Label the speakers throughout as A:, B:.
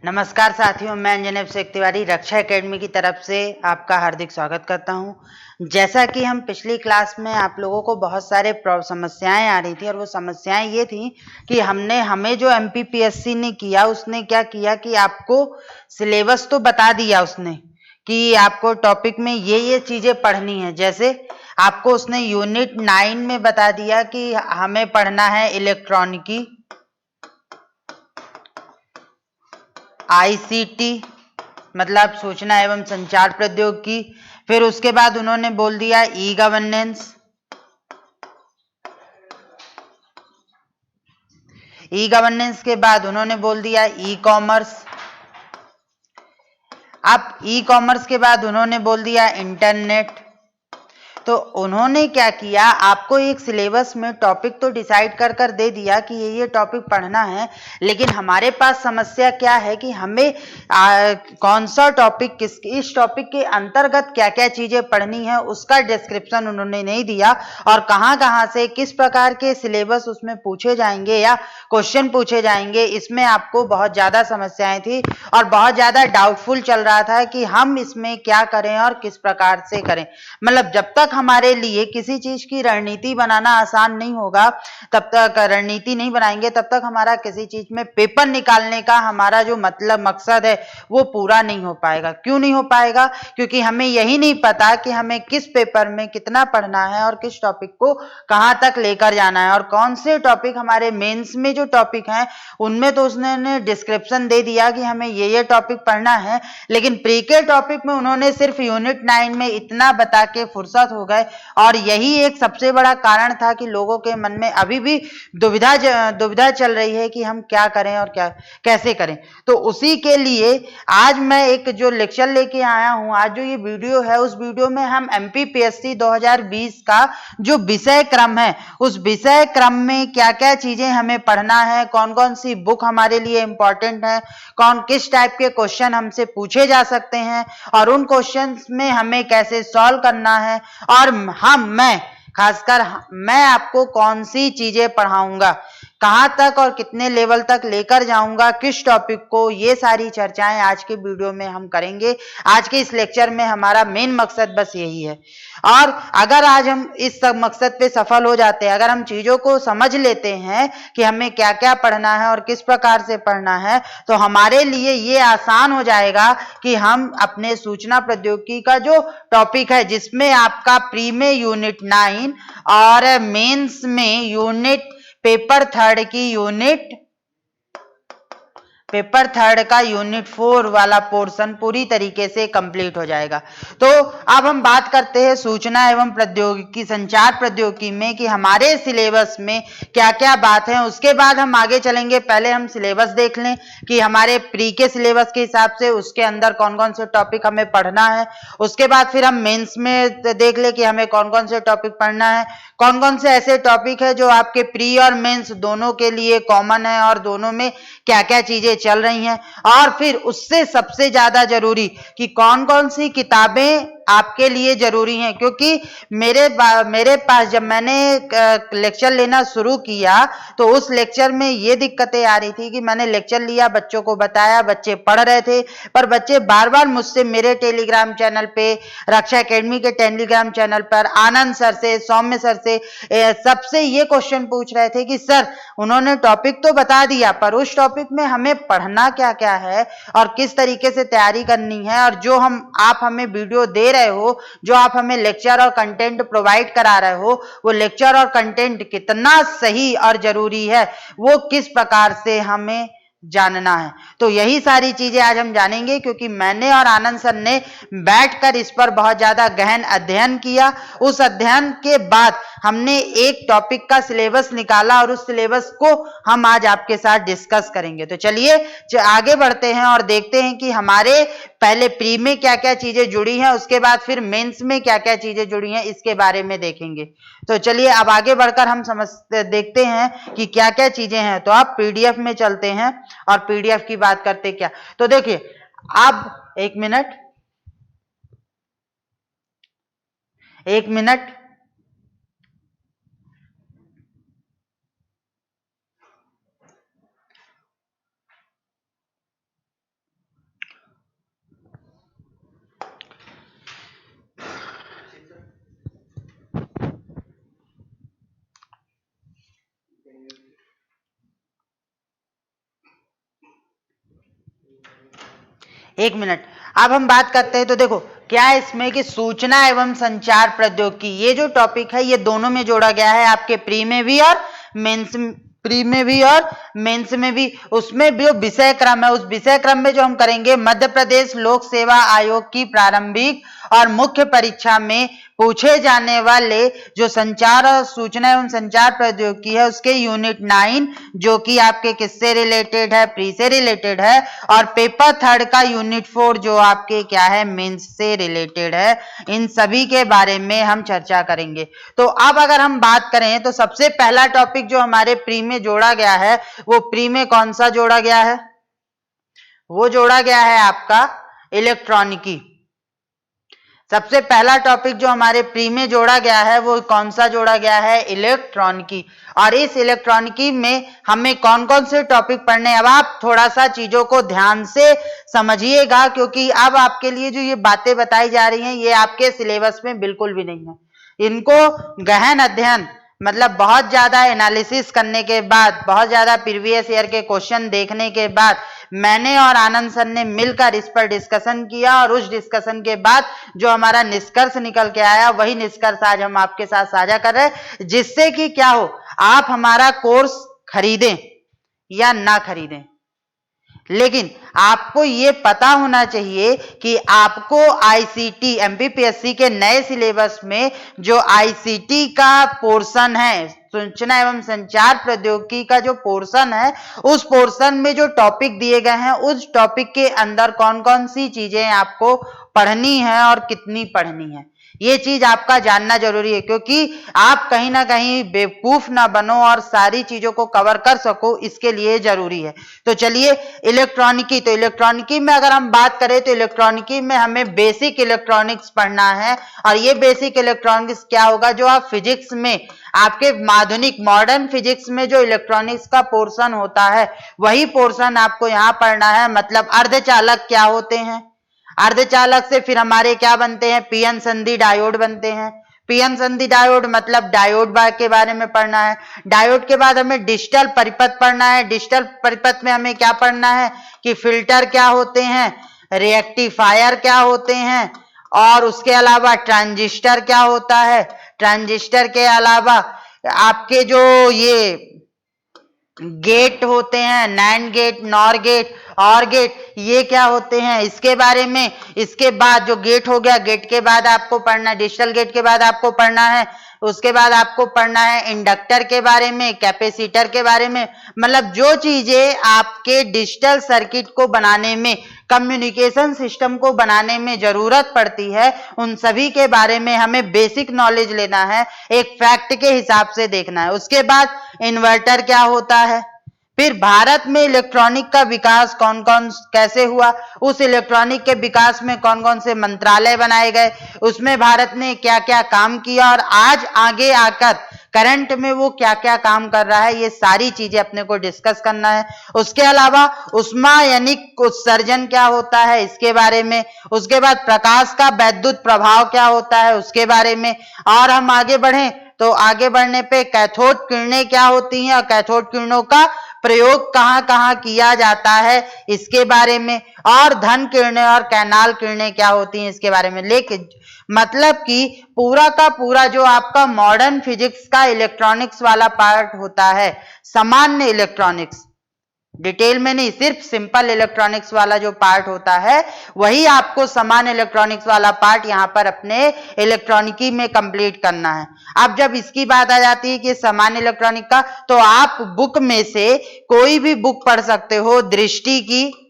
A: नमस्कार साथियों, मैं अंजनेब शेख तिवारी रक्षा एकेडमी की तरफ से आपका हार्दिक स्वागत करता हूं। जैसा कि हम पिछली क्लास में आप लोगों को बहुत सारे समस्याएं आ रही थी और वो समस्याएं ये थी कि हमें जो एमपीपीएससी ने किया, उसने क्या किया कि आपको सिलेबस तो बता दिया उसने कि आपको टॉपिक में ये चीज़ें पढ़नी है। जैसे आपको उसने यूनिट 9 में बता दिया कि हमें पढ़ना है इलेक्ट्रॉनिकी, आईसीटी मतलब सूचना एवं संचार प्रौद्योगिकी। फिर उसके बाद उन्होंने बोल दिया ई गवर्नेंस, ई गवर्नेंस के बाद उन्होंने बोल दिया ई कॉमर्स। अब ई कॉमर्स के बाद उन्होंने बोल दिया इंटरनेट। तो उन्होंने क्या किया, आपको एक सिलेबस में टॉपिक तो डिसाइड कर दे दिया कि ये टॉपिक पढ़ना है, लेकिन हमारे पास समस्या क्या है कि हमें कौन सा टॉपिक इस टॉपिक के अंतर्गत क्या क्या चीजें पढ़नी है उसका डिस्क्रिप्शन उन्होंने नहीं दिया, और कहाँ से किस प्रकार के सिलेबस उसमें पूछे जाएंगे या क्वेश्चन पूछे जाएंगे, इसमें आपको बहुत ज्यादा समस्याएं थी और बहुत ज्यादा डाउटफुल चल रहा था कि हम इसमें क्या करें और किस प्रकार से करें। मतलब जब तक हमारे लिए किसी चीज की रणनीति बनाना आसान नहीं होगा, तब तक रणनीति नहीं बनाएंगे तब तक हमारा किसी चीज में पेपर निकालने का हमारा जो मकसद है वो पूरा नहीं हो पाएगा। क्यों नहीं हो पाएगा? क्योंकि हमें यही नहीं पता कि हमें किस पेपर में कितना पढ़ना है और किस टॉपिक को कहां तक लेकर जाना है, और कौन से टॉपिक हमारे मेंस में जो टॉपिक हैं उनमें तो उसने डिस्क्रिप्शन दे दिया कि हमें ये टॉपिक पढ़ना है, लेकिन प्री के टॉपिक में उन्होंने सिर्फ यूनिट 9 में इतना बता के फुर्सत हो गए। और यही एक सबसे बड़ा कारण था कि लोगों के मन में अभी भी दुविधा चल रही है कि हम क्या करें और क्या कैसे करें। तो उसी के लिए आज मैं एक जो लेक्चर लेके आया हूं, आज जो ये वीडियो है, उस वीडियो में हम एमपीपीएससी 2020 का जो विषय क्रम है, उस विषय क्रम में क्या क्या चीजें हमें पढ़ना है, कौन कौन सी बुक हमारे लिए इंपॉर्टेंट है, कौन किस टाइप के क्वेश्चन हमसे पूछे जा सकते हैं और उन क्वेश्चंस में हमें कैसे सॉल्व करना है, और मैं खासकर मैं आपको कौन सी चीजें पढ़ाऊंगा, कहां तक और कितने लेवल तक लेकर जाऊंगा, किस टॉपिक को, ये सारी चर्चाएं आज के वीडियो में हम करेंगे। आज के इस लेक्चर में हमारा मेन मकसद बस यही है। और अगर आज हम इस सब मकसद पे सफल हो जाते हैं, अगर हम चीजों को समझ लेते हैं कि हमें क्या क्या पढ़ना है और किस प्रकार से पढ़ना है, तो हमारे लिए ये आसान हो जाएगा कि हम अपने सूचना प्रौद्योगिकी का जो टॉपिक है, जिसमें आपका प्री में यूनिट 9 और मेंस में पेपर थर्ड का यूनिट 4 वाला पोर्शन पूरी तरीके से कंप्लीट हो जाएगा। तो अब हम बात करते हैं सूचना एवं प्रौद्योगिकी, संचार प्रौद्योगिकी में कि हमारे सिलेबस में क्या क्या बात है। उसके बाद हम आगे चलेंगे। पहले हम सिलेबस देख लें कि हमारे प्री के सिलेबस के हिसाब से उसके अंदर कौन कौन से टॉपिक हमें पढ़ना है। उसके बाद फिर हम मेंस में देख लें कि हमें कौन कौन से टॉपिक पढ़ना है, कौन कौन से ऐसे टॉपिक है जो आपके प्री और मेंस दोनों के लिए कॉमन है और दोनों में क्या क्या चीजें चल रही हैं। और फिर उससे सबसे ज्यादा जरूरी कि कौन कौन सी किताबें आपके लिए जरूरी हैं, क्योंकि मेरे पास जब मैंने लेक्चर लेना शुरू किया तो उस लेक्चर में ये दिक्कतें आ रही थी कि मैंने लेक्चर लिया, बच्चों को बताया, बच्चे पढ़ रहे थे, पर बच्चे बार बार मुझसे मेरे टेलीग्राम चैनल पे, रक्षा एकेडमी के टेलीग्राम चैनल पर आनंद सर से, सौम्य सर से, सबसे ये क्वेश्चन पूछ रहे थे कि सर उन्होंने टॉपिक तो बता दिया, पर उस टॉपिक में हमें पढ़ना क्या क्या है और किस तरीके से तैयारी करनी है, और जो आप हमें वीडियो दे रहे हो, जो आप हमें लेक्चर और कंटेंट प्रोवाइड करा रहे हो, वो लेक्चर और कंटेंट कितना सही और जरूरी है, वो किस प्रकार से हमें जानना है। तो यही सारी चीजें आज हम जानेंगे, क्योंकि मैंने और आनंद सर ने बैठकर इस पर बहुत ज्यादा गहन अध्ययन किया। उस अध्ययन के बाद हमने एक टॉपिक का सिलेबस निकाला और उस सिलेबस को हम आज आपके साथ डिस्कस करेंगे। तो चलिए आगे बढ़ते हैं और देखते हैं कि हमारे पहले प्री में क्या क्या चीजें जुड़ी हैं, उसके बाद फिर मेंस में क्या क्या चीजें जुड़ी हैं, इसके बारे में देखेंगे। तो चलिए अब आगे बढ़कर हम देखते हैं कि क्या क्या चीजें हैं। तो आप पीडीएफ में चलते हैं और पीडीएफ की बात करते क्या। तो देखिए, अब एक मिनट एक मिनट, अब हम बात करते हैं। तो देखो क्या है इसमें कि सूचना एवं संचार प्रौद्योगिकी, ये जो टॉपिक है ये दोनों में जोड़ा गया है, आपके प्री में भी और मेंस प्री में भी और मेंस में भी। उसमें जो विषय क्रम है, उस विषय क्रम में जो हम करेंगे मध्य प्रदेश लोक सेवा आयोग की प्रारंभिक और मुख्य परीक्षा में पूछे जाने वाले जो संचार और सूचना एवं संचार प्रौद्योगिकी है उसके यूनिट 9 जो कि आपके किससे रिलेटेड है, प्री से रिलेटेड है, और पेपर थर्ड का यूनिट 4 जो आपके क्या है, मेंस से रिलेटेड है। इन सभी के बारे में हम चर्चा करेंगे। तो अब अगर हम बात करें तो सबसे पहला टॉपिक जो हमारे प्री में जोड़ा गया है, वो प्री में कौन सा जोड़ा गया है? वो जोड़ा गया है आपका इलेक्ट्रॉनिकी। सबसे पहला टॉपिक जो हमारे प्री में जोड़ा गया है वो कौन सा जोड़ा गया है? इलेक्ट्रॉनिकी। और इस इलेक्ट्रॉनिकी में हमें कौन कौन से टॉपिक पढ़ने, अब आप थोड़ा सा चीजों को ध्यान से समझिएगा, क्योंकि अब आपके लिए जो ये बातें बताई जा रही हैं ये आपके सिलेबस में बिल्कुल भी नहीं है। इनको गहन अध्ययन मतलब बहुत ज्यादा एनालिसिस करने के बाद, बहुत ज्यादा प्रीवियस ईयर के क्वेश्चन देखने के बाद मैंने और आनंद सर ने मिलकर इस पर डिस्कशन किया, और उस डिस्कशन के बाद जो हमारा निष्कर्ष निकल के आया वही निष्कर्ष आज हम आपके साथ साझा कर रहे हैं, जिससे कि क्या हो, आप हमारा कोर्स खरीदें या ना खरीदें, लेकिन आपको ये पता होना चाहिए कि आपको आईसीटी एमपीपीएससी के नए सिलेबस में जो आईसीटी का पोर्शन है, सूचना एवं संचार प्रौद्योगिकी का जो पोर्शन है, उस पोर्शन में जो टॉपिक दिए गए हैं उस टॉपिक के अंदर कौन कौन सी चीजें आपको पढ़नी है और कितनी पढ़नी है, ये चीज आपका जानना जरूरी है, क्योंकि आप कहीं ना कहीं बेवकूफ ना बनो और सारी चीजों को कवर कर सको, इसके लिए जरूरी है। तो चलिए इलेक्ट्रॉनिकी, तो इलेक्ट्रॉनिकी में अगर हम बात करें तो इलेक्ट्रॉनिकी में हमें बेसिक इलेक्ट्रॉनिक्स पढ़ना है, और ये बेसिक इलेक्ट्रॉनिक्स क्या होगा, जो आप फिजिक्स में आपके आधुनिक मॉडर्न फिजिक्स में जो इलेक्ट्रॉनिक्स का पोर्शन होता है वही पोर्शन आपको यहाँ पढ़ना है। मतलब अर्धचालक क्या होते हैं, अर्धचालक से फिर हमारे क्या बनते हैं, पीएन संधि डायोड बनते हैं। पीएन संधि डायोड मतलब डायोड के बारे में पढ़ना है। डायोड के बाद हमें डिजिटल परिपथ पढ़ना है। डिजिटल परिपथ में हमें क्या पढ़ना है कि फिल्टर क्या होते हैं, रिएक्टिफायर क्या होते हैं, और उसके अलावा ट्रांजिस्टर क्या होता है। ट्रांजिस्टर के अलावा आपके जो ये गेट होते हैं, नैंड गेट, नॉर गेट, और गेट, ये क्या होते हैं, इसके बारे में। इसके बाद जो गेट हो गया, गेट के बाद आपको पढ़ना है, डिजिटल गेट के बाद आपको पढ़ना है, उसके बाद आपको पढ़ना है इंडक्टर के बारे में, कैपेसिटर के बारे में। मतलब जो चीजें आपके डिजिटल सर्किट को बनाने में, कम्युनिकेशन सिस्टम को बनाने में जरूरत पड़ती है, उन सभी के बारे में हमें बेसिक नॉलेज लेना है, एक फैक्ट के हिसाब से देखना है। उसके बाद इन्वर्टर क्या होता है, फिर भारत में इलेक्ट्रॉनिक का विकास कौन कौन कैसे हुआ, उस इलेक्ट्रॉनिक के विकास में कौन कौन से मंत्रालय बनाए गए, उसमें भारत ने क्या क्या काम किया, और आज आगे आकर करंट में वो क्या क्या काम कर रहा है, ये सारी चीजें अपने को डिस्कस करना है। उसके अलावा उष्मायनिक उत्सर्जन क्या होता है, इसके बारे में। उसके बाद प्रकाश का वैद्युत प्रभाव क्या होता है, उसके बारे में। और हम आगे बढ़ें तो आगे बढ़ने पे कैथोड किरणें क्या होती हैं, और कैथोड किरणों का प्रयोग कहाँ कहाँ किया जाता है, इसके बारे में। और धन किरणें और कैनाल किरणें क्या होती हैं, इसके बारे में। लेकिन मतलब कि पूरा का पूरा जो आपका मॉडर्न फिजिक्स का इलेक्ट्रॉनिक्स वाला पार्ट होता है, सामान्य इलेक्ट्रॉनिक्स, डिटेल में नहीं, सिर्फ सिंपल इलेक्ट्रॉनिक्स वाला जो पार्ट होता है वही आपको सामान्य इलेक्ट्रॉनिक्स वाला पार्ट यहाँ पर अपने इलेक्ट्रॉनिकी में कंप्लीट करना है। अब जब इसकी बात आ जाती है कि सामान्य इलेक्ट्रॉनिक का, तो आप बुक में से कोई भी बुक पढ़ सकते हो, दृष्टि की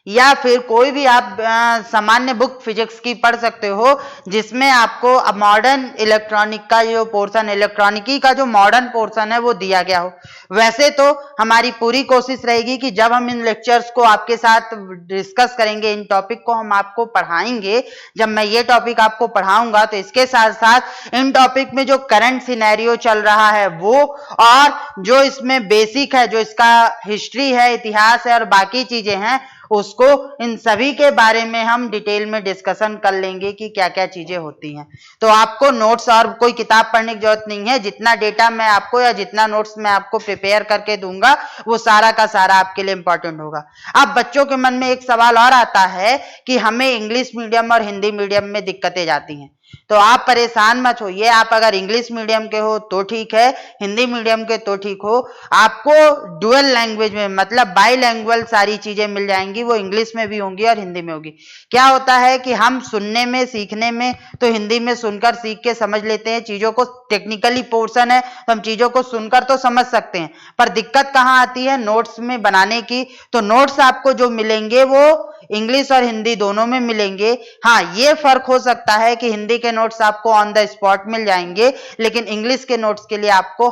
A: या फिर कोई भी आप सामान्य बुक फिजिक्स की पढ़ सकते हो, जिसमें आपको मॉडर्न इलेक्ट्रॉनिक का जो पोर्शन, इलेक्ट्रॉनिकी का जो मॉडर्न पोर्शन है वो दिया गया हो। वैसे तो हमारी पूरी कोशिश रहेगी कि जब हम इन लेक्चर्स को आपके साथ डिस्कस करेंगे, इन टॉपिक को हम आपको पढ़ाएंगे, जब मैं ये टॉपिक आपको पढ़ाऊंगा तो इसके साथ साथ इन टॉपिक में जो करंट सिनेरियो चल रहा है वो, और जो इसमें बेसिक है, जो इसका हिस्ट्री है, इतिहास है और बाकी चीजें हैं, उसको इन सभी के बारे में हम डिटेल में डिस्कशन कर लेंगे कि क्या क्या चीजें होती हैं। तो आपको नोट्स और कोई किताब पढ़ने की जरूरत नहीं है, जितना डेटा मैं आपको या जितना नोट्स मैं आपको प्रिपेयर करके दूंगा वो सारा का सारा आपके लिए इंपॉर्टेंट होगा। अब बच्चों के मन में एक सवाल और आता है कि हमें इंग्लिश मीडियम और हिंदी मीडियम में दिक्कतें जाती हैं। तो आप परेशान मत होइए, आप अगर इंग्लिश मीडियम के हो तो ठीक है, हिंदी मीडियम के तो ठीक हो, आपको डुअल लैंग्वेज में मतलब बाईलैंग्वेज सारी चीजें मिल जाएंगी, वो इंग्लिश में भी होंगी और हिंदी में होगी। क्या होता है कि हम सुनने में सीखने में तो हिंदी में सुनकर सीख के समझ लेते हैं, चीजों को टेक्निकली पोर्शन है तो हम चीजों को सुनकर तो समझ सकते हैं, पर दिक्कत कहाँ आती है नोट्स में बनाने की। तो नोट्स आपको जो मिलेंगे वो इंग्लिश और हिंदी दोनों में मिलेंगे। हाँ, ये फर्क हो सकता है कि हिंदी के नोट्स आपको ऑन द स्पॉट मिल जाएंगे, लेकिन इंग्लिश के नोट्स के लिए आपको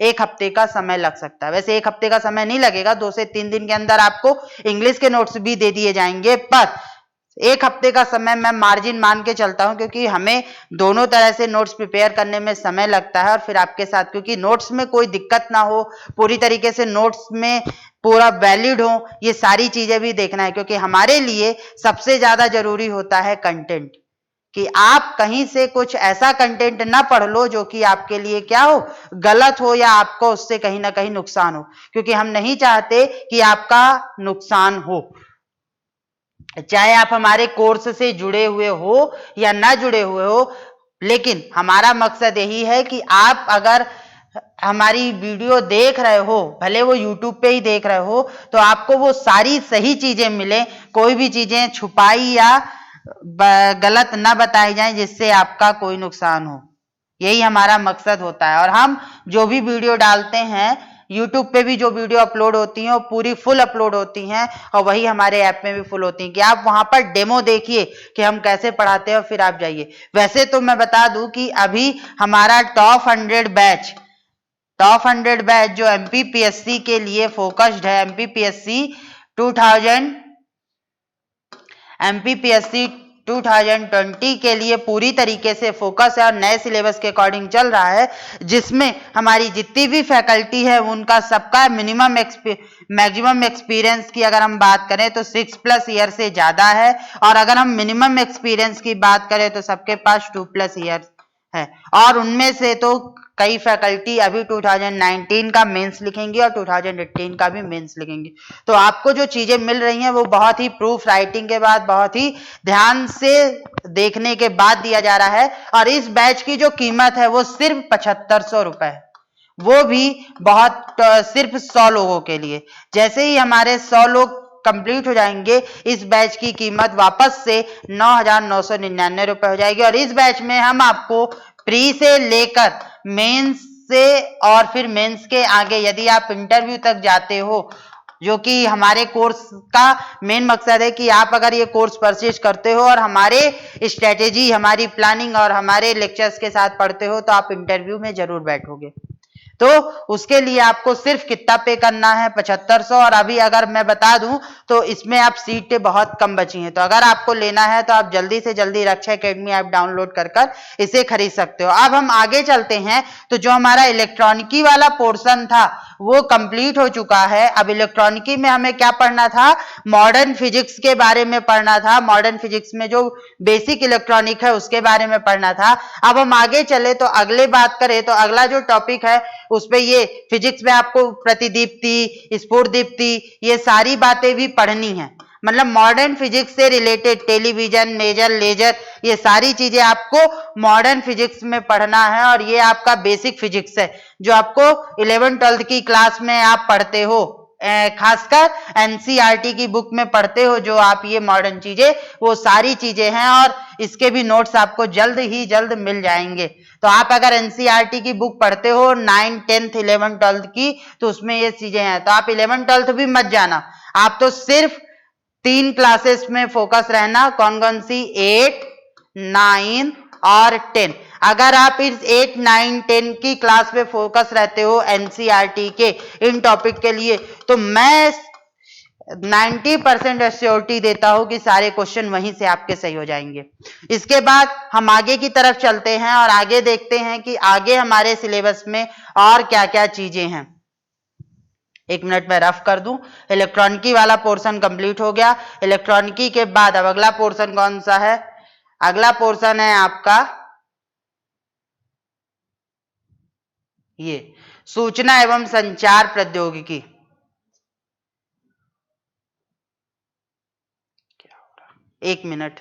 A: एक हफ्ते का समय लग सकता है। वैसे एक हफ्ते का समय नहीं लगेगा, 2 से 3 दिन के अंदर आपको इंग्लिश के नोट्स भी दे दिए जाएंगे, पर एक हफ्ते का समय मैं मार्जिन मान के चलता हूं, क्योंकि हमें दोनों तरह से नोट्स प्रिपेयर करने में समय लगता है। और फिर आपके साथ, क्योंकि नोट्स में कोई दिक्कत ना हो, पूरी तरीके से नोट्स में पूरा वैलिड हो, ये सारी चीजें भी देखना है, क्योंकि हमारे लिए सबसे ज्यादा जरूरी होता है कंटेंट, कि आप कहीं से कुछ ऐसा कंटेंट ना पढ़ लो जो कि आपके लिए क्या हो, गलत हो, या आपको उससे कहीं ना कहीं नुकसान हो, क्योंकि हम नहीं चाहते कि आपका नुकसान हो। चाहे आप हमारे कोर्स से जुड़े हुए हो या ना जुड़े हुए हो, लेकिन हमारा मकसद यही है कि आप अगर हमारी वीडियो देख रहे हो, भले वो यूट्यूब पे ही देख रहे हो, तो आपको वो सारी सही चीजें मिले, कोई भी चीजें छुपाई या गलत ना बताई जाए जिससे आपका कोई नुकसान हो। यही हमारा मकसद होता है। और हम जो भी वीडियो डालते हैं, यूट्यूब पे भी जो वीडियो अपलोड होती हैं वो पूरी फुल अपलोड होती हैं, और वही हमारे ऐप में भी फुल होती हैं कि आप वहां पर डेमो देखिए कि हम कैसे पढ़ाते हैं और फिर आप जाइए। वैसे तो मैं बता दूं कि अभी हमारा टॉप 100 बैच जो एमपीपीएससी के लिए फोकस्ड है, एमपीपीएससी 2020 के लिए पूरी तरीके से फोकस है और नए सिलेबस के अकॉर्डिंग चल रहा है, जिसमें हमारी जितनी भी फैकल्टी है उनका सबका मैक्सिमम एक्सपीरियंस की अगर हम बात करें तो 6+ ईयर से ज्यादा है, और अगर हम मिनिमम एक्सपीरियंस की बात करें तो सबके पास 2+ ईयर है। और उनमें से तो कई फैकल्टी अभी 2019 का मेंस लिखेंगी और 2018 का भी मेंस लिखेंगी। तो आपको जो चीजें मिल रही हैं वो बहुत ही प्रूफ राइटिंग के बाद, बहुत ही ध्यान से देखने के बाद दिया जा रहा है। और इस बैच की जो कीमत है वो सिर्फ 7500 रुपए है, वो भी सिर्फ 100 लोगों के लिए। जैसे ही हमारे 100 लोग कंप्लीट हो जाएंगे, इस बैच की कीमत वापस से 9,999 रुपए हो जाएगी। और इस बैच में हम आपको प्री से लेकर मेंस से और फिर मेंस के आगे यदि आप इंटरव्यू तक जाते हो, जो कि हमारे कोर्स का मेन मकसद है कि आप अगर ये कोर्स परचेज करते हो और हमारे स्ट्रेटेजी, हमारी प्लानिंग और हमारे लेक्चर्स के साथ पढ़ते हो, तो आप इंटरव्यू में जरूर बैठोगे। तो उसके लिए आपको सिर्फ कितना पे करना है, 7500। और अभी अगर मैं बता दूं तो इसमें आप सीटें बहुत कम बची हैं, तो अगर आपको लेना है तो आप जल्दी से जल्दी रक्षा एकेडमी ऐप डाउनलोड कर इसे खरीद सकते हो। अब हम आगे चलते हैं, तो जो हमारा इलेक्ट्रॉनिकी वाला पोर्शन था वो कंप्लीट हो चुका है। अब इलेक्ट्रॉनिकी में हमें क्या पढ़ना था, मॉडर्न फिजिक्स के बारे में पढ़ना था, मॉडर्न फिजिक्स में जो बेसिक इलेक्ट्रॉनिक है उसके बारे में पढ़ना था। अब हम आगे चले तो अगले बात करें तो अगला जो टॉपिक है उसपे ये फिजिक्स में आपको प्रतिदीप्ति, स्फुरदीप्ति, ये सारी बातें भी पढ़नी है। मतलब मॉडर्न फिजिक्स से रिलेटेड टेलीविजन, लेजर, ये सारी चीजें आपको मॉडर्न फिजिक्स में पढ़ना है। और ये आपका बेसिक फिजिक्स है जो आपको 11th-12th की क्लास में आप पढ़ते हो, खासकर एनसीईआरटी की बुक में पढ़ते हो जो आप ये मॉडर्न चीजें, वो सारी चीजें हैं। और इसके भी नोट्स आपको जल्द मिल जाएंगे। तो आप अगर एनसीईआरटी की बुक पढ़ते हो 9th, 10th, 11th, 12th की, तो उसमें ये चीजें हैं। तो आप 11th, 12th भी मत जाना, आप तो सिर्फ 3 क्लासेस में फोकस रहना। कौन सी? 8, 9 और 10। अगर आप इस 8, 9, 10 की क्लास में फोकस रहते हो एनसीईआरटी के इन टॉपिक के लिए, तो मैं 90% एश्योरिटी देता हूं कि सारे क्वेश्चन वहीं से आपके सही हो जाएंगे। इसके बाद हम आगे की तरफ चलते हैं और आगे देखते हैं कि आगे हमारे सिलेबस में और क्या क्या चीजें हैं। एक मिनट में रफ कर दूं। इलेक्ट्रॉनिकी वाला पोर्शन कंप्लीट हो गया। इलेक्ट्रॉनिकी के बाद अब अगला पोर्शन कौन सा है? अगला पोर्शन है आपका ये सूचना एवं संचार प्रौद्योगिकी। एक मिनट,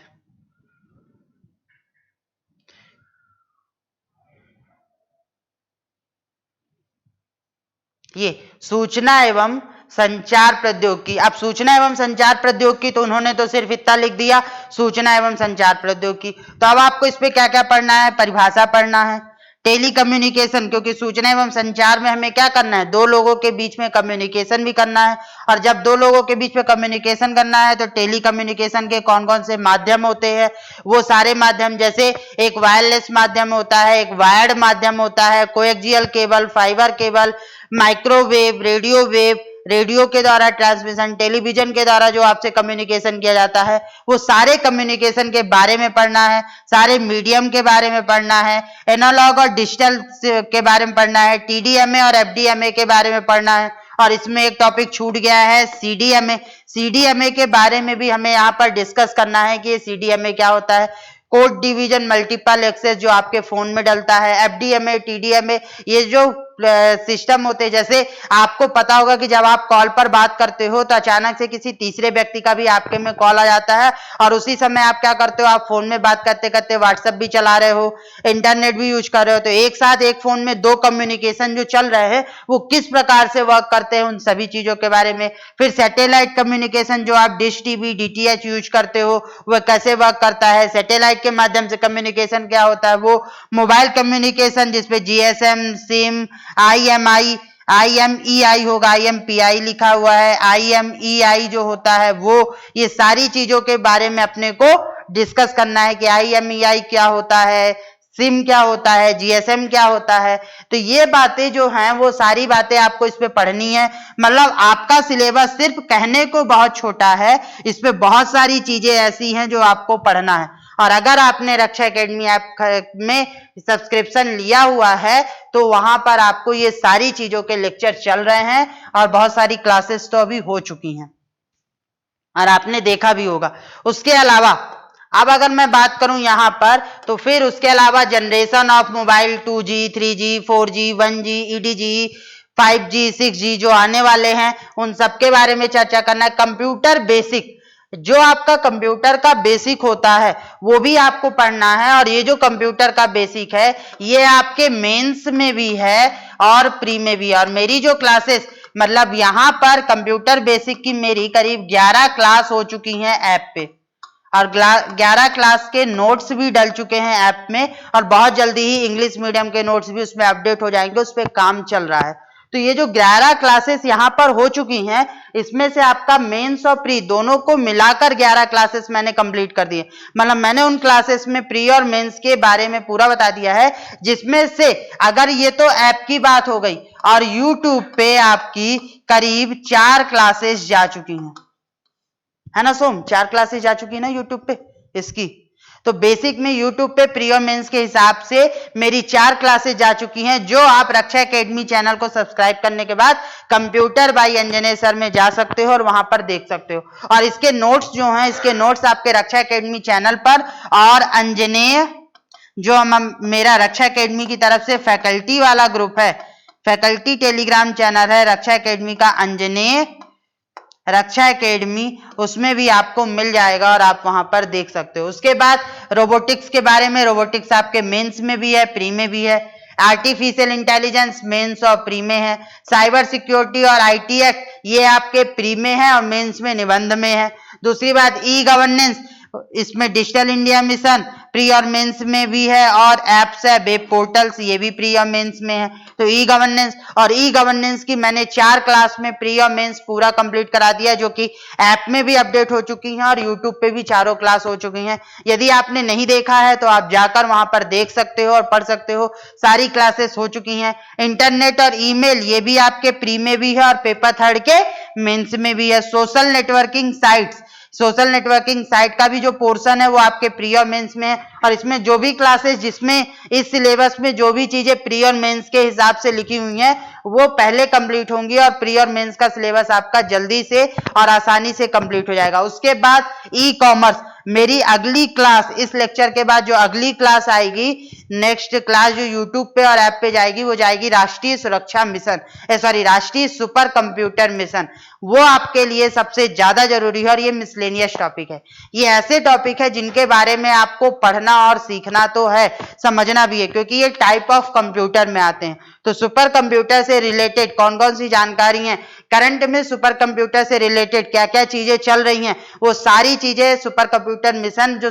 A: ये सूचना एवं संचार प्रौद्योगिकी। अब सूचना एवं संचार प्रौद्योगिकी तो उन्होंने तो सिर्फ इतना लिख दिया, सूचना एवं संचार प्रौद्योगिकी। तो अब आपको इस पे क्या क्या पढ़ना है? परिभाषा पढ़ना है, टेली कम्युनिकेशन, क्योंकि सूचना एवं संचार में हमें क्या करना है? दो लोगों के बीच में कम्युनिकेशन भी करना है। और जब दो लोगों के बीच में कम्युनिकेशन करना है तो टेली कम्युनिकेशन के कौन कौन से माध्यम होते हैं? वो सारे माध्यम, जैसे एक वायरलेस माध्यम होता है, एक वायर्ड माध्यम होता है, coaxial cable, fibre cable, microwave, radio wave, radio के द्वारा ट्रांसमिशन, टेलीविजन के द्वारा जो आपसे कम्युनिकेशन किया जाता है, वो सारे कम्युनिकेशन के बारे में पढ़ना है, सारे मीडियम के बारे में पढ़ना है, एनालॉग और डिजिटल के बारे में पढ़ना है, टीडीएमए और एफडीएमए के बारे में पढ़ना है। और इसमें एक टॉपिक छूट गया है, सीडीएमए। सीडीएमए के बारे में भी हमें यहाँ पर डिस्कस करना है कि ये सीडीएमए क्या होता है। कोड डिवीजन मल्टीपल एक्सेस जो आपके फोन में डलता है, एफडीएमए, टीडीएमए, ये जो सिस्टम होते हैं, जैसे आपको पता होगा कि जब आप कॉल पर बात करते हो तो अचानक से किसी तीसरे व्यक्ति का भी आपके में कॉल आ जाता है और उसी समय आप क्या करते हो? आप फोन में बात करते करते व्हाट्सएप भी चला रहे हो, इंटरनेट भी यूज कर रहे हो। तो एक साथ एक फोन में दो कम्युनिकेशन जो चल रहे हैं वो किस प्रकार से वर्क करते हैं, उन सभी चीजों के बारे में। फिर सैटेलाइट कम्युनिकेशन, जो आप डिश टीवी डीटीएच यूज करते हो, वह कैसे वर्क करता है। सैटेलाइट के माध्यम से कम्युनिकेशन क्या होता है? वो मोबाइल कम्युनिकेशन जिसपे जीएसएम, सिम, IMEI होगा, IMPI लिखा हुआ है, IMEI जो होता है वो, ये सारी चीजों के बारे में अपने को डिस्कस करना है कि IMEI क्या होता है, सिम क्या होता है, जीएसएम क्या होता है। तो ये बातें जो हैं वो सारी बातें आपको इस पे पढ़नी है। मतलब आपका सिलेबस सिर्फ कहने को बहुत छोटा है, इस पे बहुत सारी चीजें ऐसी हैं जो आपको पढ़ना है। और अगर आपने रक्षा एकेडमी ऐप में सब्सक्रिप्शन लिया हुआ है तो वहां पर आपको ये सारी चीजों के लेक्चर चल रहे हैं और बहुत सारी क्लासेस तो अभी हो चुकी हैं और आपने देखा भी होगा। उसके अलावा अब अगर मैं बात करूं यहां पर, तो फिर उसके अलावा generation of mobile, 2G, 3G, 4G, 1G, EDG, 5G, 6G जो आने वाले हैं उन सब के बारे में चर्चा करना है। कंप्यूटर बेसिक, जो आपका कंप्यूटर का बेसिक होता है वो भी आपको पढ़ना है। और ये जो कंप्यूटर का बेसिक है ये आपके मेंस में भी है और प्री में भी है। और मेरी जो क्लासेस, मतलब यहाँ पर कंप्यूटर बेसिक की मेरी करीब 11 क्लास हो चुकी हैं ऐप पे, और 11 क्लास के नोट्स भी डल चुके हैं ऐप में, और बहुत जल्दी ही इंग्लिश मीडियम के नोट्स भी उसमें अपडेट हो जाएंगे, उस पर काम चल रहा है। तो ये जो 11 क्लासेस यहाँ पर हो चुकी हैं, इसमें से आपका मेंस और प्री दोनों को मिलाकर 11 क्लासेस मैंने कंप्लीट कर दिए। मतलब मैंने उन क्लासेस में प्री और मेंस के बारे में पूरा बता दिया है, जिसमें से अगर ये तो ऐप की बात हो गई, और यूट्यूब पे आपकी करीब 4 क्लासेस जा चुकी हैं, है ना सोम? 4 क्लासेस जा चुकी है ना यूट्यूब पे इसकी। तो बेसिक में यूट्यूब पे प्री और मेंस के हिसाब से मेरी 4 क्लासेस जा चुकी हैं, जो आप रक्षा एकेडमी चैनल को सब्सक्राइब करने के बाद कंप्यूटर बाय अंजनेय सर में जा सकते हो और वहां पर देख सकते हो। और इसके नोट्स जो हैं, इसके नोट्स आपके रक्षा एकेडमी चैनल पर, और अंजनेय जो मेरा रक्षा एकेडमी की तरफ से फैकल्टी वाला ग्रुप है, फैकल्टी टेलीग्राम चैनल है रक्षा एकेडमी का, अंजनेय रक्षा एकेडमी, उसमें भी आपको मिल जाएगा और आप वहां पर देख सकते हो। उसके बाद रोबोटिक्स के बारे में, रोबोटिक्स आपके मेंस में भी है, प्री में भी है। आर्टिफिशियल इंटेलिजेंस मेंस और प्री में है। साइबर सिक्योरिटी और ITX ये आपके प्री में है और मेंस में निबंध में है। दूसरी बात, ई गवर्नेंस, इसमें डिजिटल इंडिया मिशन प्री और मेंस में भी है, और एप्स है, वेब पोर्टल्स, ये भी प्री और मेंस में है। तो ई गवर्नेंस, और ई गवर्नेंस की मैंने 4 क्लास में प्री और मेंस पूरा कंप्लीट करा दिया, जो कि ऐप में भी अपडेट हो चुकी हैं और यूट्यूब पे भी चारों क्लास हो चुकी हैं। यदि आपने नहीं देखा है तो आप जाकर वहां पर देख सकते हो और पढ़ सकते हो, सारी क्लासेस हो चुकी हैं। इंटरनेट और ईमेल ये भी आपके प्री में भी है और पेपर थर्ड के मेंस में भी है। Social networking sites, social networking site का भी जो पोर्शन है वो आपके प्री और मेंस में है। और इसमें जो भी क्लासेस, जिसमें इस सिलेबस में जो भी चीजें प्री और मेंस के हिसाब से लिखी हुई हैं वो पहले कंप्लीट होंगी और प्री और मेंस का सिलेबस आपका जल्दी से और आसानी से कंप्लीट हो जाएगा। उसके बाद ई कॉमर्स, मेरी अगली क्लास, इस लेक्चर के बाद जो अगली क्लास आएगी, नेक्स्ट क्लास जो यूट्यूब पे और ऐप पे जाएगी, वो जाएगी राष्ट्रीय सुरक्षा मिशन, राष्ट्रीय सुपर कंप्यूटर मिशन। वो आपके लिए सबसे ज्यादा जरूरी है और ये मिसलेनियस टॉपिक है। ये ऐसे टॉपिक है जिनके बारे में आपको पढ़ना और सीखना तो है, समझना भी है, क्योंकि ये टाइप ऑफ कंप्यूटर में आते हैं। तो सुपर कंप्यूटर से रिलेटेड कौन कौन सी जानकारी है, करंट में सुपर कंप्यूटर से रिलेटेड क्या क्या चीजें चल रही हैं, वो सारी चीजें सुपर कंप्यूटर मिशन जो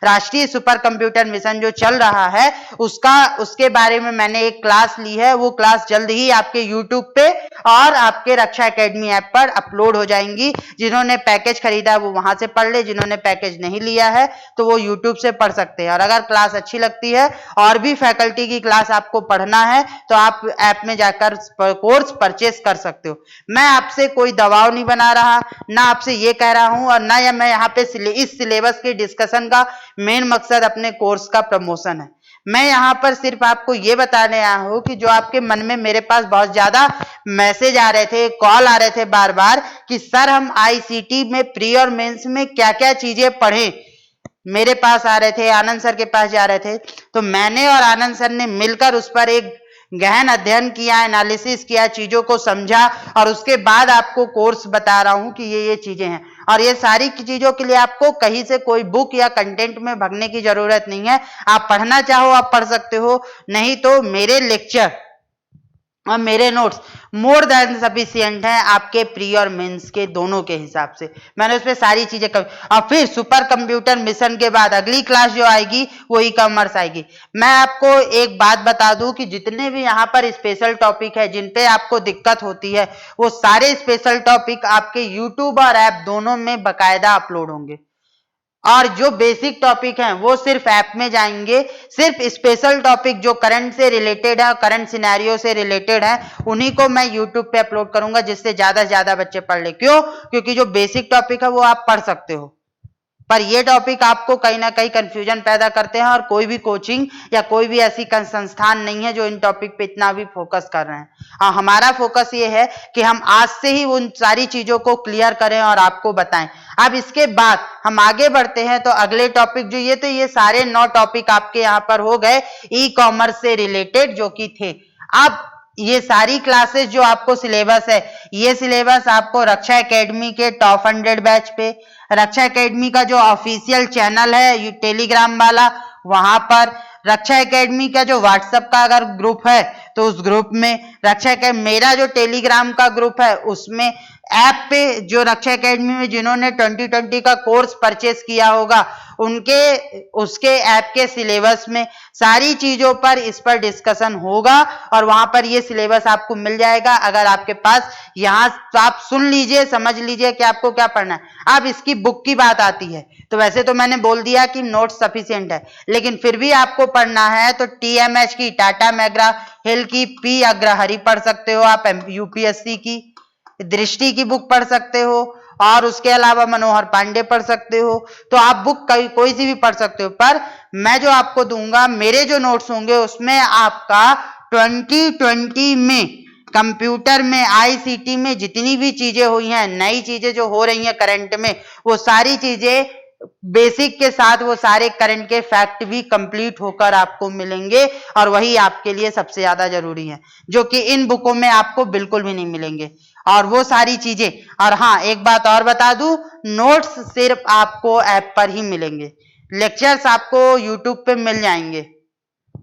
A: राष्ट्रीय सुपर कंप्यूटर मिशन जो चल रहा है, उसके बारे में मैंने एक क्लास ली है। वो क्लास जल्द ही आपके यूट्यूब पे और आपके रक्षा एकेडमी ऐप पर अपलोड हो जाएंगी। जिन्होंने पैकेज खरीदा है वो वहां से पढ़ ले, जिन्होंने पैकेज नहीं लिया है तो वो यूट्यूब से पढ़ सकते हैं। और अगर क्लास अच्छी लगती है और भी फैकल्टी की क्लास आपको पढ़ना है तो आप ऐप में जाकर कोर्स परचेस कर सकते हो। मैं आपसे कोई दबाव नहीं बना रहा, ना आपसे ये कह रहा हूं, और ना मैं यहाँ पे इस सिलेबस के डिस्कशन का मेन मकसद अपने कोर्स का प्रमोशन है। मैं यहाँ पर सिर्फ आपको ये बताने आया हूँ कि जो आपके मन में, मेरे पास बहुत ज्यादा मैसेज आ रहे थे, कॉल आ रहे थे बार बार कि सर हम आईसीटी में प्री और मेंस में क्या क्या चीजें पढ़ें, मेरे पास आ रहे थे, आनंद सर के पास जा रहे थे। तो मैंने और आनंद सर ने मिलकर उस पर एक गहन अध्ययन किया, एनालिसिस किया, चीजों को समझा और उसके बाद आपको कोर्स बता रहा हूं कि ये चीजें हैं। और ये सारी चीजों के लिए आपको कहीं से कोई बुक या कंटेंट में भगने की जरूरत नहीं है। आप पढ़ना चाहो आप पढ़ सकते हो, नहीं तो मेरे लेक्चर और मेरे नोट्स मोर देन सफिशिएंट हैं आपके प्री और मेंस के दोनों के हिसाब से। मैंने उसमें सारी चीजें कर, और फिर सुपर कंप्यूटर मिशन के बाद अगली क्लास जो आएगी वो ई कॉमर्स आएगी। मैं आपको एक बात बता दूं कि जितने भी यहाँ पर स्पेशल टॉपिक है जिन पे आपको दिक्कत होती है, वो सारे स्पेशल टॉपिक आपके यूट्यूब और ऐप दोनों में बकायदा अपलोड होंगे। और जो बेसिक टॉपिक हैं वो सिर्फ ऐप में जाएंगे। सिर्फ स्पेशल टॉपिक जो करंट से रिलेटेड है, करंट सिनेरियो से रिलेटेड है, उन्हीं को मैं यूट्यूब पे अपलोड करूंगा जिससे ज्यादा से ज्यादा बच्चे पढ़ ले। क्यों? क्योंकि जो बेसिक टॉपिक है वो आप पढ़ सकते हो, पर ये टॉपिक आपको कहीं ना कहीं कंफ्यूजन पैदा करते हैं और कोई भी कोचिंग या कोई भी ऐसी संस्थान नहीं है जो इन टॉपिक पे इतना भी फोकस कर रहे हैं। हाँ, हमारा फोकस ये है कि हम आज से ही उन सारी चीजों को क्लियर करें और आपको बताएं। अब इसके बाद हम आगे बढ़ते हैं तो अगले टॉपिक जो ये सारे 9 टॉपिक आपके यहाँ पर हो गए ई कॉमर्स से रिलेटेड जो कि थे। अब ये सारी क्लासेस जो आपको सिलेबस है, ये सिलेबस आपको रक्षा एकेडमी के टॉप 100 बैच पे, रक्षा एकेडमी का जो ऑफिशियल चैनल है टेलीग्राम वाला, वहां पर रक्षा एकेडमी का जो व्हाट्सएप का अगर ग्रुप है तो उस ग्रुप में, रक्षा एकेडमी मेरा जो टेलीग्राम का ग्रुप है उसमें, ऐप पे जो रक्षा एकेडमी में जिन्होंने 2020 का कोर्स परचेस किया होगा उसके ऐप के सिलेबस में सारी चीजों पर इस पर डिस्कशन होगा और वहां पर ये सिलेबस आपको मिल जाएगा। अगर आपके पास यहाँ तो आप सुन लीजिए, समझ लीजिए कि आपको क्या पढ़ना है। अब इसकी बुक की बात आती है तो वैसे तो मैंने बोल दिया कि नोट सफिशिएंट है, लेकिन फिर भी आपको पढ़ना है तो TMH की, टाटा मैग्रा हिल की, P अग्रहरि पढ़ सकते हो आप, UPSC की दृष्टि की बुक पढ़ सकते हो और उसके अलावा मनोहर पांडे पढ़ सकते हो। तो आप बुक कोई सी भी पढ़ सकते हो, पर मैं जो आपको दूंगा, मेरे जो नोट्स होंगे उसमें आपका 2020 में कंप्यूटर में, आईसीटी में जितनी भी चीजें हुई हैं, नई चीजें जो हो रही हैं करंट में, वो सारी चीजें बेसिक के साथ वो सारे करंट के फैक्ट भी कंप्लीट होकर आपको मिलेंगे और वही आपके लिए सबसे ज्यादा जरूरी है, जो कि इन बुकों में आपको बिल्कुल भी नहीं मिलेंगे। और वो सारी चीजें, और हाँ एक बात और बता दूं, नोट्स सिर्फ आपको ऐप पर ही मिलेंगे, लेक्चर्स आपको यूट्यूब पे मिल जाएंगे।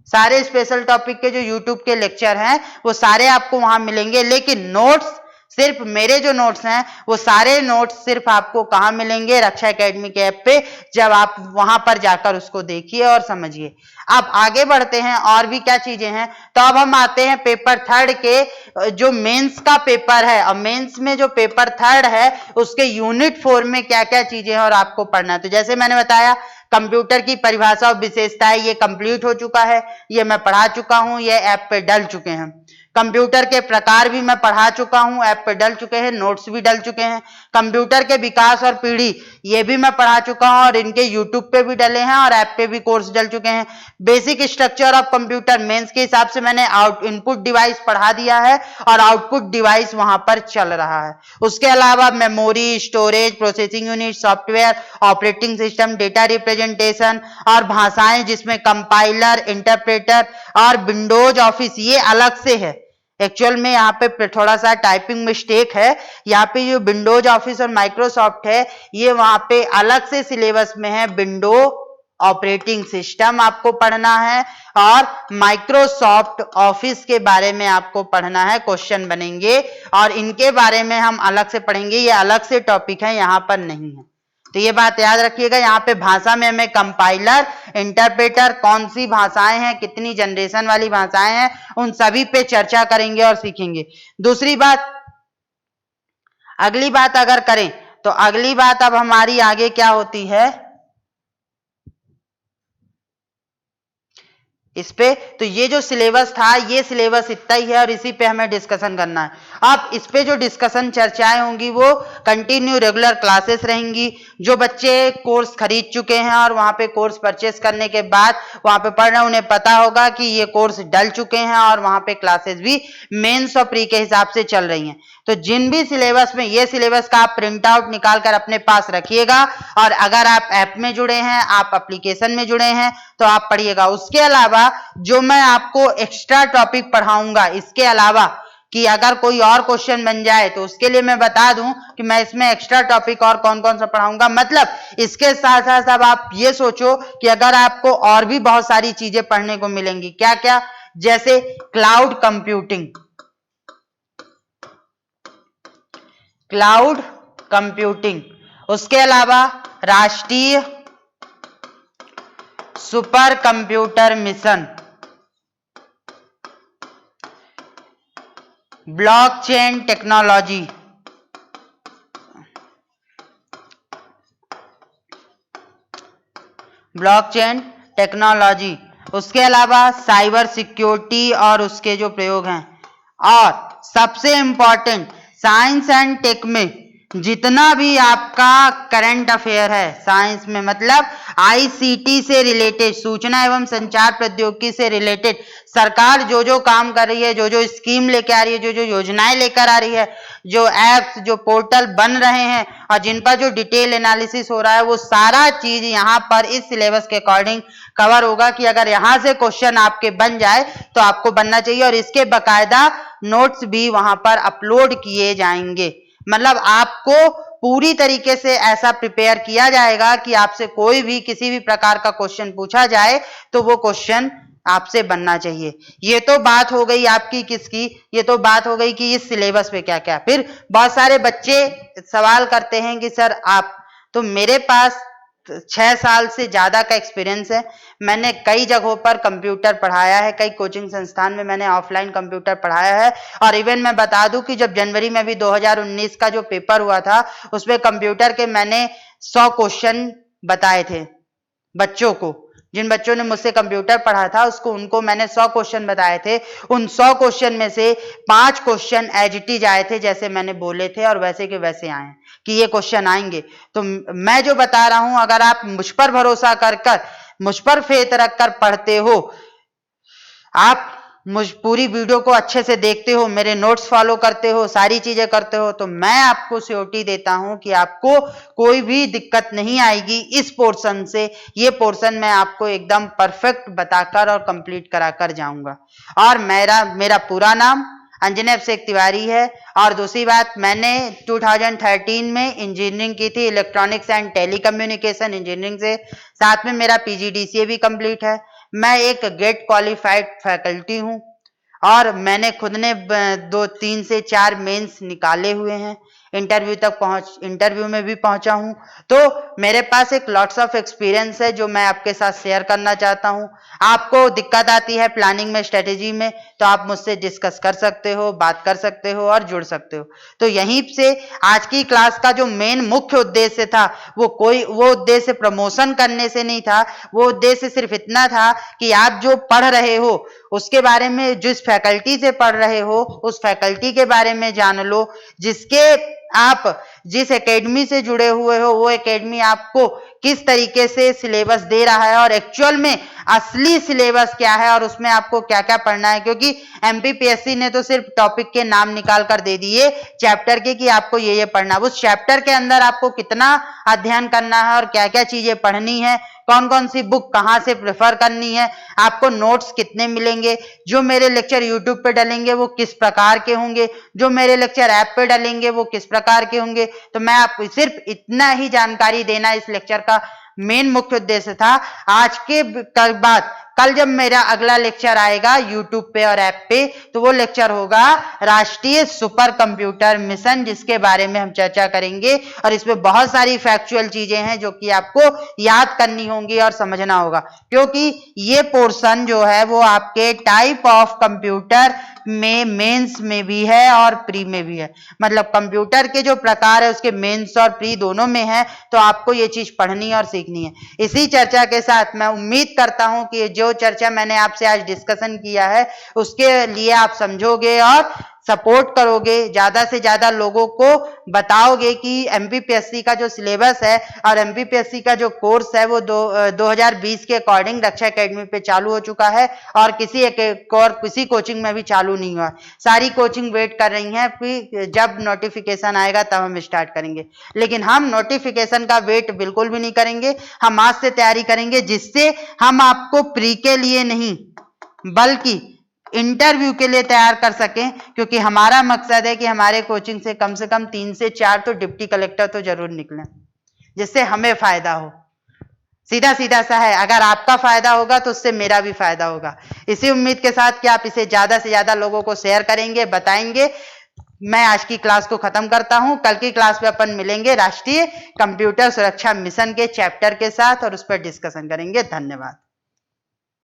A: सारे स्पेशल टॉपिक के जो यूट्यूब के लेक्चर हैं वो सारे आपको वहां मिलेंगे, लेकिन नोट्स सिर्फ मेरे जो नोट्स हैं वो सारे नोट्स सिर्फ आपको कहां मिलेंगे, रक्षा एकेडमी के ऐप पे, जब आप वहां पर जाकर उसको देखिए और समझिए। अब आगे बढ़ते हैं, और भी क्या चीजें हैं। तो अब हम आते हैं पेपर 3 के जो मेंस का पेपर है, और मेंस में जो पेपर 3 है उसके यूनिट 4 में क्या क्या चीजें हैं और आपको पढ़ना है। तो जैसे मैंने बताया, कंप्यूटर की परिभाषा और विशेषताएं ये कंप्लीट हो चुका है, ये मैं पढ़ा चुका हूं, ये ऐप पे डल चुके हैं। कंप्यूटर के प्रकार भी मैं पढ़ा चुका हूं, ऐप पे डल चुके हैं, नोट्स भी डल चुके हैं। कंप्यूटर के विकास और पीढ़ी ये भी मैं पढ़ा चुका हूं और इनके यूट्यूब पे भी डले हैं और ऐप पे भी कोर्स डल चुके हैं। Basic structure of computer mains के हिसाब से मैंने इनपुट डिवाइस पढ़ा दिया है और आउटपुट डिवाइस वहां पर चल रहा है। उसके अलावा memory, storage, processing unit, software, operating system, data representation और भाषाएं जिसमें कंपाइलर, इंटरप्रेटर और विंडोज ऑफिस ये अलग से है। एक्चुअल में यहाँ पे थोड़ा सा टाइपिंग मिस्टेक है। यहाँ पे जो विंडोज ऑफिस और माइक्रोसॉफ्ट है ये वहां पे अलग से सिलेबस में है। विंडो ऑपरेटिंग सिस्टम आपको पढ़ना है और माइक्रोसॉफ्ट ऑफिस के बारे में आपको पढ़ना है, क्वेश्चन बनेंगे और इनके बारे में हम अलग से पढ़ेंगे। ये अलग से टॉपिक है, यहाँ पर नहीं है। तो ये बात याद रखिएगा। यहाँ पे भाषा में हमें कंपाइलर, इंटरप्रेटर, कौन सी भाषाएं हैं, कितनी जनरेशन वाली भाषाएं हैं, उन सभी पे चर्चा करेंगे और सीखेंगे। दूसरी बात, अगली बात अगर करें तो अगली बात अब हमारी आगे क्या होती है इस पे, तो ये जो सिलेबस था ये सिलेबस इतना ही है और इसी पे हमें डिस्कशन करना है। अब इस पे जो डिस्कशन चर्चाएं होंगी वो कंटिन्यू रेगुलर क्लासेस रहेंगी। जो बच्चे कोर्स खरीद चुके हैं और वहां पे कोर्स परचेस करने के बाद वहां पे पढ़ रहे हैं, उन्हें पता होगा कि ये कोर्स डल चुके हैं और वहां पे क्लासेस भी मेंस और प्री के हिसाब से चल रही हैं। तो जिन भी सिलेबस में ये सिलेबस का आप प्रिंट आउट निकाल कर अपने पास रखिएगा और अगर आप ऐप में जुड़े हैं, आप एप्लीकेशन में जुड़े हैं तो आप पढ़िएगा। उसके अलावा जो मैं आपको एक्स्ट्रा टॉपिक पढ़ाऊंगा, इसके अलावा कि अगर कोई और क्वेश्चन बन जाए तो उसके लिए मैं बता दूं कि मैं इसमें एक्स्ट्रा टॉपिक और कौन कौन सा पढ़ाऊंगा। मतलब इसके साथ साथ अब आप ये सोचो कि अगर आपको और भी बहुत सारी चीजें पढ़ने को मिलेंगी। क्या क्या? जैसे क्लाउड कंप्यूटिंग, क्लाउड कंप्यूटिंग, उसके अलावा राष्ट्रीय super computer mission, blockchain technology, blockchain technology, उसके अलावा साइबर सिक्योरिटी और उसके जो प्रयोग हैं, और सबसे इंपॉर्टेंट साइंस एंड टेक में जितना भी आपका करंट अफेयर है, साइंस में मतलब आईसीटी से रिलेटेड, सूचना एवं संचार प्रौद्योगिकी से रिलेटेड सरकार जो जो काम कर रही है, जो जो स्कीम लेकर आ रही है, जो जो योजनाएं लेकर आ रही है, जो एप्स, जो पोर्टल बन रहे हैं और जिन पर जो डिटेल एनालिसिस हो रहा है, वो सारा चीज यहाँ पर इस सिलेबस के अकॉर्डिंग कवर होगा कि अगर यहाँ से क्वेश्चन आपके बन जाए तो आपको बनना चाहिए और इसके बकायदा नोट्स भी वहां पर अपलोड किए जाएंगे। मतलब आपको पूरी तरीके से ऐसा प्रिपेयर किया जाएगा कि आपसे कोई भी किसी भी प्रकार का क्वेश्चन पूछा जाए तो वो क्वेश्चन आपसे बनना चाहिए। ये तो बात हो गई आपकी किसकी, ये तो बात हो गई कि इस सिलेबस पे क्या क्या। फिर बहुत सारे बच्चे सवाल करते हैं कि सर आप, तो मेरे पास 6 साल से ज्यादा का एक्सपीरियंस है। मैंने कई जगहों पर कंप्यूटर पढ़ाया है, कई कोचिंग संस्थान में मैंने ऑफलाइन कंप्यूटर पढ़ाया है और इवन मैं बता दूं कि जब जनवरी में भी 2019 का जो पेपर हुआ था उसमें कंप्यूटर के मैंने 100 क्वेश्चन बताए थे बच्चों को। जिन बच्चों ने मुझसे कंप्यूटर पढ़ा था उनको मैंने 100 क्वेश्चन बताए थे। उन 100 क्वेश्चन में से 5 क्वेश्चन एज इट इज आए थे जैसे मैंने बोले थे और वैसे के वैसे आए कि ये क्वेश्चन आएंगे। तो मैं जो बता रहा हूं, अगर आप मुझ पर भरोसा कर मुझ पर फेथ रखकर पढ़ते हो, आप मुझ पूरी वीडियो को अच्छे से देखते हो, मेरे नोट्स फॉलो करते हो, सारी चीजें करते हो, तो मैं आपको श्योरिटी देता हूं कि आपको कोई भी दिक्कत नहीं आएगी इस पोर्शन से। ये पोर्शन मैं आपको एकदम परफेक्ट बताकर और कंप्लीट कराकर जाऊंगा। और मेरा पूरा नाम अंजनी अभिषेक तिवारी है। और दूसरी बात, मैंने 2013 में इंजीनियरिंग की थी, इलेक्ट्रॉनिक्स एंड टेलीकम्युनिकेशन इंजीनियरिंग से। साथ में मेरा पीजीडीसीए भी कंप्लीट है। मैं एक गेट क्वालिफाइड फैकल्टी हूं और मैंने खुद ने 2, 3 से 4 मेंस निकाले हुए हैं। इंटरव्यू में भी पहुंचा हूं। तो मेरे पास एक लॉट्स ऑफ एक्सपीरियंस है जो मैं आपके साथ शेयर करना चाहता हूं। आपको दिक्कत आती है प्लानिंग में, स्ट्रेटेजी में, तो आप मुझसे डिस्कस कर सकते हो, बात कर सकते हो और जुड़ सकते हो। तो यहीं से आज की क्लास का जो मेन मुख्य उद्देश्य था वो उद्देश्य प्रमोशन करने से नहीं था। वो उद्देश्य सिर्फ इतना था कि आप जो पढ़ रहे हो उसके बारे में, जिस फैकल्टी से पढ़ रहे हो उस फैकल्टी के बारे में जान लो, आप जिस एकेडमी से जुड़े हुए हो वो एकेडमी आपको किस तरीके से सिलेबस दे रहा है और एक्चुअल में असली सिलेबस क्या है और उसमें आपको क्या क्या पढ़ना है। क्योंकि एमपीपीएससी ने तो सिर्फ टॉपिक के नाम निकाल कर दे दिए चैप्टर के कि आपको ये पढ़ना, उस चैप्टर के अंदर आपको कितना अध्ययन करना है और क्या क्या चीजें पढ़नी है, कौन कौन सी बुक कहाँ से प्रेफर करनी है, आपको नोट्स कितने मिलेंगे, जो मेरे लेक्चर यूट्यूब पे डलेंगे वो किस प्रकार के होंगे, जो मेरे लेक्चर ऐप पे डलेंगे वो किस प्रकार के होंगे। तो मैं आपको सिर्फ इतना ही जानकारी देना इस लेक्चर का मेन मुख्य उद्देश्य था। आज के बाद कल जब मेरा अगला लेक्चर आएगा यूट्यूब पे और ऐप पे, तो वो लेक्चर होगा राष्ट्रीय सुपर कंप्यूटर मिशन, जिसके बारे में हम चर्चा करेंगे और इसमें बहुत सारी फैक्चुअल चीजें हैं जो कि आपको याद करनी होंगी और समझना होगा। क्योंकि ये पोर्शन जो है वो आपके टाइप ऑफ कंप्यूटर में मेंस में भी है और प्री में भी है, मतलब कंप्यूटर के जो प्रकार है उसके मेंस और प्री दोनों में है। तो आपको ये चीज पढ़नी और सीखनी है। इसी चर्चा के साथ मैं उम्मीद करता हूं कि जो चर्चा मैंने आपसे आज डिस्कशन किया है उसके लिए आप समझोगे और सपोर्ट करोगे, ज्यादा से ज्यादा लोगों को बताओगे कि एमपीपीएससी का जो सिलेबस है और एमपीपीएससी का जो कोर्स है वो 2020 के अकॉर्डिंग रक्षा एकेडमी पे चालू हो चुका है और किसी कोचिंग में भी चालू नहीं हुआ। सारी कोचिंग वेट कर रही हैं कि जब नोटिफिकेशन आएगा तब हम स्टार्ट करेंगे, लेकिन हम नोटिफिकेशन का वेट बिल्कुल भी नहीं करेंगे। हम आज से तैयारी करेंगे जिससे हम आपको प्री के लिए नहीं बल्कि इंटरव्यू के लिए तैयार कर सकें। क्योंकि हमारा मकसद है कि हमारे कोचिंग से कम 3 से 4 तो डिप्टी कलेक्टर तो जरूर निकलें, जिससे हमें फायदा हो। सीधा सीधा सा है, अगर आपका फायदा होगा तो उससे मेरा भी फायदा होगा। इसी उम्मीद के साथ कि आप इसे ज्यादा से ज्यादा लोगों को शेयर करेंगे, बताएंगे, मैं आज की क्लास को खत्म करता हूं। कल की क्लास में अपन मिलेंगे राष्ट्रीय कंप्यूटर सुरक्षा मिशन के चैप्टर के साथ और उस पर डिस्कशन करेंगे। धन्यवाद।